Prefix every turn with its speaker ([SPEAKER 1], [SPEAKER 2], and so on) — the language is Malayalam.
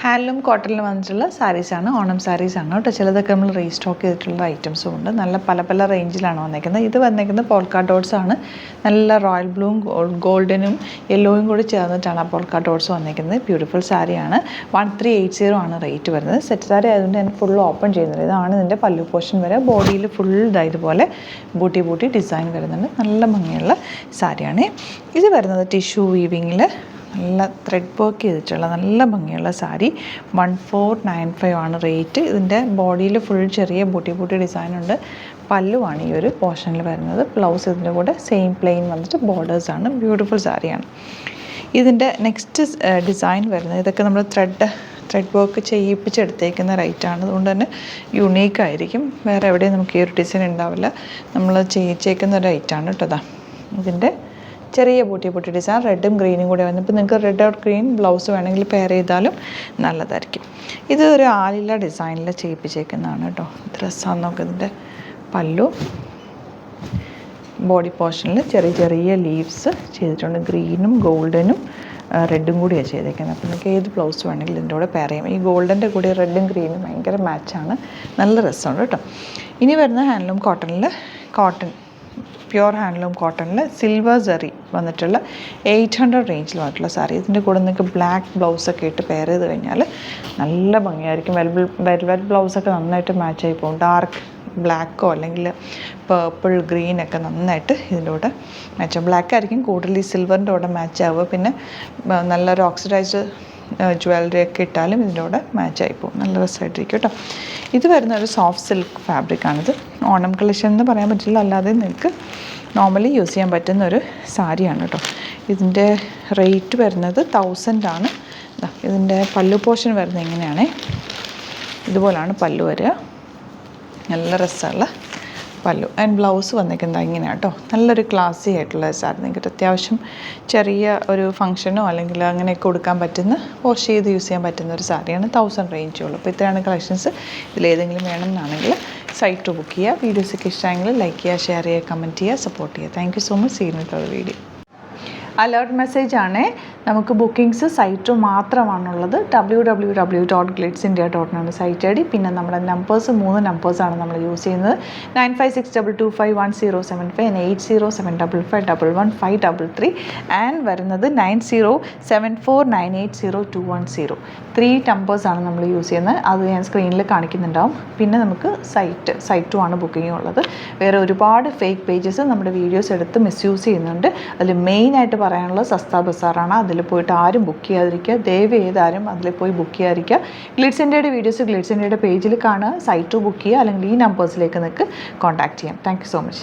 [SPEAKER 1] ഹാൻഡ്ലൂം കോട്ടണിൽ വന്നിട്ടുള്ള സാരീസാണ്, ഓണം സാരീസാണ് കേട്ടോ. ചിലതൊക്കെ നമ്മൾ റീസ്റ്റോക്ക് ചെയ്തിട്ടുള്ള ഐറ്റംസും ഉണ്ട്. നല്ല പല പല റേഞ്ചിലാണ് വന്നേക്കുന്നത്. ഇത് വന്നേക്കുന്നത് പോൾക്ക ഡോട്ട്സ് ആണ്. നല്ല റോയൽ ബ്ലൂവും ഗോൾഡനും യെല്ലോയും കൂടി ചേർന്നിട്ടാണ് ആ പോൾക്ക ഡോട്ട്സ് വന്നേക്കുന്നത്. ബ്യൂട്ടിഫുൾ സാരിയാണ്. 1380 ആണ് റേറ്റ് വരുന്നത്. സെറ്റ് സാരി ആയതുകൊണ്ട് ഞാൻ ഫുൾ ഓപ്പൺ ചെയ്യുന്നത്. ഇതാണ് ഇതിൻ്റെ പല്ലു പോർഷൻ വരെ. ബോഡിയിൽ ഫുൾ ഇതുപോലെ ബൂട്ടി ഡിസൈൻ വരുന്നുണ്ട്. നല്ല ഭംഗിയുള്ള സാരിയാണ്. ഇത് വരുന്നത് ടിഷ്യൂ വീവിങ്ങിൽ നല്ല ത്രെഡ് വർക്ക് ചെയ്തിട്ടുള്ള നല്ല ഭംഗിയുള്ള സാരി. 1495 ആണ് റേറ്റ്. ഇതിൻ്റെ ബോഡിയിൽ ഫുൾ ചെറിയ ബൂട്ടി ഡിസൈനുണ്ട്. പല്ലുവാണ് ഈ ഒരു പോർഷനിൽ വരുന്നത്. ബ്ലൗസ് ഇതിൻ്റെ കൂടെ സെയിം പ്ലെയിൻ വന്നിട്ട് ബോർഡേഴ്സാണ്. ബ്യൂട്ടിഫുൾ സാരിയാണ്. ഇതിൻ്റെ നെക്സ്റ്റ് ഡിസൈൻ വരുന്നത്, ഇതൊക്കെ നമ്മൾ ത്രെഡ് വർക്ക് ചെയ്യിപ്പിച്ചെടുത്തേക്കുന്ന റൈറ്റാണ്. അതുകൊണ്ട് തന്നെ യുണീക്കായിരിക്കും. വേറെ എവിടെയും നമുക്ക് ഈ ഒരു ഡിസൈൻ ഉണ്ടാവില്ല. നമ്മൾ ചെയ്യിച്ചേക്കുന്ന ഒരു റൈറ്റാണ് കേട്ടോ. ഇതിൻ്റെ ചെറിയ ബൂട്ടി ഡിസൈൻ റെഡും ഗ്രീനും കൂടെ വന്നു. ഇപ്പോൾ നിങ്ങൾക്ക് റെഡ് ഓർ ഗ്രീൻ ബ്ലൗസ് വേണമെങ്കിൽ പെയർ ചെയ്താലും നല്ലതായിരിക്കും. ഇത് ഒരു ആലില ഡിസൈനിൽ ചെയ്യിപ്പിച്ചേക്കുന്നതാണ് കേട്ടോ. ഡ്രസ്സാന്ന് നോക്കുക. ഇതിൻ്റെ പല്ലു ബോഡി പോർഷനിൽ ചെറിയ ലീവ്സ് ചെയ്തിട്ടുണ്ട്. ഗ്രീനും ഗോൾഡനും റെഡും കൂടിയാണ് ചെയ്തേക്കുന്നത്. അപ്പോൾ നിങ്ങൾക്ക് ഏത് ബ്ലൗസ് വേണമെങ്കിലും ഇതിൻ്റെ കൂടെ പെയർ ചെയ്യാം. ഈ ഗോൾഡൻ്റെ കൂടെ റെഡും ഗ്രീനും ഭയങ്കര മാച്ചാണ്. നല്ല രസമുണ്ട് കേട്ടോ. ഇനി വരുന്ന ഹാൻഡ്ലൂം കോട്ടണിൽ പ്യുവർ ഹാൻഡ്ലൂം കോട്ടണിൽ സിൽവർ ജറി വന്നിട്ടുള്ള 800 റേഞ്ചിൽ വന്നിട്ടുള്ള സാരി. ഇതിൻ്റെ കൂടെ നിങ്ങൾക്ക് ബ്ലാക്ക് ബ്ലൗസൊക്കെ ഇട്ട് പെയർ ചെയ്ത് കഴിഞ്ഞാൽ നല്ല ഭംഗിയായിരിക്കും. വെൽവെറ്റ് ബ്ലൗസൊക്കെ നന്നായിട്ട് മാച്ചായി പോകും. ഡാർക്ക് ബ്ലാക്കോ അല്ലെങ്കിൽ പേർപ്പിൾ ഗ്രീനൊക്കെ നന്നായിട്ട് ഇതിൻ്റെ കൂടെ മാച്ചാവും. ബ്ലാക്ക് ആയിരിക്കും കൂടുതൽ ഈ സിൽവറിൻ്റെ കൂടെ മാച്ച് ആവുക. പിന്നെ നല്ലൊരു ഓക്സിഡൈസ്ഡ് ജ്വല്ലറി ഒക്കെ ഇട്ടാലും ഇതിൻ്റെ കൂടെ മാച്ചായി പോകും. നല്ല രസമായിട്ടിരിക്കും കേട്ടോ. ഇത് വരുന്ന ഒരു സോഫ്റ്റ് സിൽക്ക് ഫാബ്രിക്കാണിത്. ഓണം കളക്ഷൻ എന്ന് പറയാൻ പറ്റില്ല, അല്ലാതെ നിങ്ങൾക്ക് നോർമലി യൂസ് ചെയ്യാൻ പറ്റുന്ന ഒരു സാരിയാണ് കേട്ടോ. ഇതിൻ്റെ റേറ്റ് വരുന്നത് 1000 ആണ്. ഇതിൻ്റെ പല്ലു പോർഷൻ വരുന്നത് ഇങ്ങനെയാണ്. ഇതുപോലാണ് പല്ലു വരിക. നല്ല രസമുള്ള പല്ലു. ആൻഡ് ബ്ലൗസ് വന്നിരിക്കുന്നത് ഇങ്ങനെയാണ് കേട്ടോ. നല്ലൊരു ക്ലാസി ആയിട്ടുള്ള സാരി. നിങ്ങൾക്ക് അത്യാവശ്യം ചെറിയ ഒരു ഫംഗ്ഷനോ അല്ലെങ്കിൽ അങ്ങനെയൊക്കെ കൊടുക്കാൻ പറ്റുന്ന, വാഷ് ചെയ്ത് യൂസ് ചെയ്യാൻ പറ്റുന്ന ഒരു സാരിയാണ്. 1000 റേഞ്ചേ ഉള്ളൂ. അപ്പോൾ ഇത്രയാണ് കളക്ഷൻസ്. ഇതിലേതെങ്കിലും വേണമെന്നാണെങ്കിൽ സൈറ്റ് ബുക്ക് ചെയ്യുക. വീഡിയോസൊക്കെ ഇഷ്ടമെങ്കിൽ ലൈക്ക് ചെയ്യുക, ഷെയർ ചെയ്യുക, കമൻറ്റ് ചെയ്യുക, സപ്പോർട്ട് ചെയ്യുക. Thank you so much. See you in the video. Alert message ആണ്. നമുക്ക് ബുക്കിംഗ്സ് സൈറ്റ് മാത്രമാണുള്ളത്. www.glitzindia.in ആണ് സൈറ്റ് ഐ ഡി. പിന്നെ നമ്മുടെ നമ്പേഴ്സ് 3 നമ്പേഴ്സാണ് നമ്മൾ യൂസ് ചെയ്യുന്നത്. 9562251075 and 8075551533 ആൻഡ് വരുന്നത് 9074980210. 3 നമ്പേഴ്സാണ് നമ്മൾ യൂസ് ചെയ്യുന്നത്. അത് ഞാൻ സ്ക്രീനിൽ കാണിക്കുന്നുണ്ടാവും. പിന്നെ നമുക്ക് സൈറ്റും ആണ് ബുക്കിംഗ് ഉള്ളത്. വേറെ ഒരുപാട് ഫേക്ക് പേജസ് നമ്മുടെ വീഡിയോസ് എടുത്ത് മിസ്യൂസ് ചെയ്യുന്നുണ്ട്. അതിൽ മെയിനായിട്ട് പറയാനുള്ളത് സസ്ത ബസാറാണ്. അതിൽ പോയിട്ട് ആരും ബുക്ക് ചെയ്യാതിരിക്കുക. ദയവ് ചെയ്താരും അതിൽ പോയി ബുക്ക് ചെയ്യാതിരിക്കുക. ഗ്ലിറ്റ്സ് ഇന്ത്യയുടെ വീഡിയോസ് ഗ്ലിറ്റ്സ് ഇന്ത്യയുടെ പേജിൽ കാണുക. സൈറ്റ് ബുക്ക് ചെയ്യുക, അല്ലെങ്കിൽ ഈ നമ്പേഴ്സിലേക്ക് നിങ്ങൾക്ക് കോൺടാക്ട് ചെയ്യാം. Thank you so much.